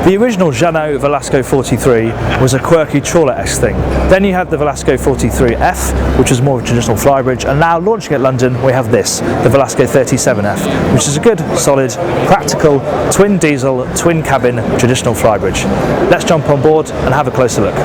The original Jeannot Velasco 43 was a quirky trawler-esque thing. Then you had the Velasco 43F, which was more of a traditional flybridge, and now launching at London we have this, the Velasco 37F, which is a good, solid, practical, twin diesel, twin cabin, traditional flybridge. Let's jump on board and have a closer look.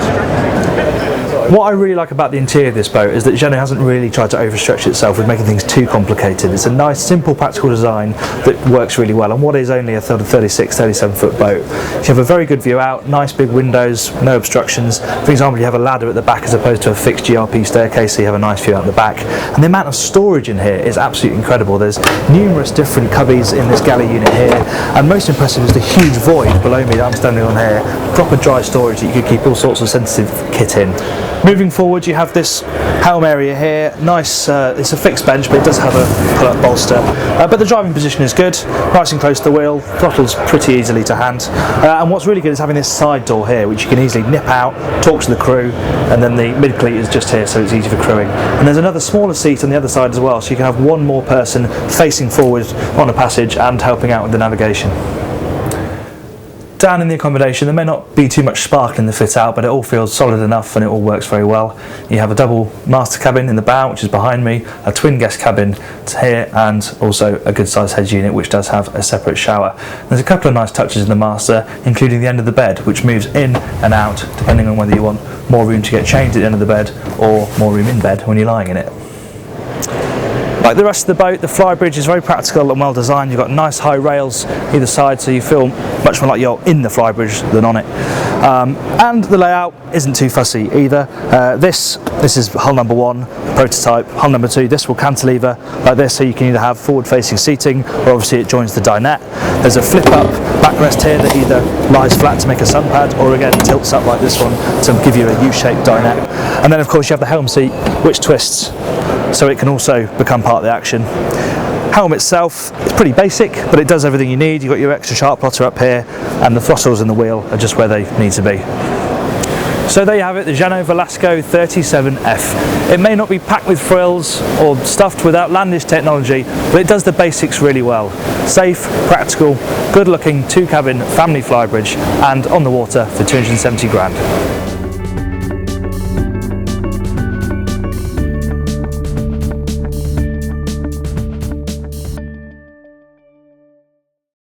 What I really like about the interior of this boat is that Jeannot hasn't really tried to overstretch itself with making things too complicated. It's a nice, simple, practical design that works really well on what is only a 36, 37 foot boat. You have a very good view out, nice big windows, no obstructions. For example, you have a ladder at the back as opposed to a fixed GRP staircase, so you have a nice view out the back. And the amount of storage in here is absolutely incredible. There's numerous different cubbies in this galley unit here, and most impressive is the huge void below me that I'm standing on here. Proper dry storage that you could keep all sorts of sensitive kit in. Moving forward, you have this helm area here. Nice, it's a fixed bench, but it does have a pull-up bolster. But the driving position is good, nice and close to the wheel. Throttle's pretty easily to hand. And what's really good is having this side door here, which you can easily nip out, talk to the crew, and then the mid-cleat is just here, so it's easy for crewing. And there's another smaller seat on the other side as well, so you can have one more person facing forward on a passage and helping out with the navigation. Down in the accommodation, there may not be too much sparkle in the fit out, but it all feels solid enough and it all works very well. You have a double master cabin in the bow, which is behind me, a twin guest cabin here, and also a good sized head unit which does have a separate shower. There's a couple of nice touches in the master, including the end of the bed, which moves in and out depending on whether you want more room to get changed at the end of the bed or more room in bed when you're lying in it. Like the rest of the boat, the flybridge is very practical and well designed. You've got nice high rails either side, so you feel much more like you're in the flybridge than on it. And the layout isn't too fussy either. This is hull number 1, prototype. Hull number 2, this will cantilever like this, so you can either have forward-facing seating, or obviously it joins the dinette. There's a flip-up backrest here that either lies flat to make a sun pad, or again tilts up like this one to give you a U-shaped dinette. And then of course you have the helm seat, which twists, so it can also become part of the action. Helm itself is pretty basic, but it does everything you need. You've got your extra sharp plotter up here, and the throttles in the wheel are just where they need to be. So there you have it, the Jeannot Velasco 37F. It may not be packed with frills or stuffed with outlandish technology, but it does the basics really well. Safe, practical, good looking 2-cabin family flybridge, and on the water for 270 grand.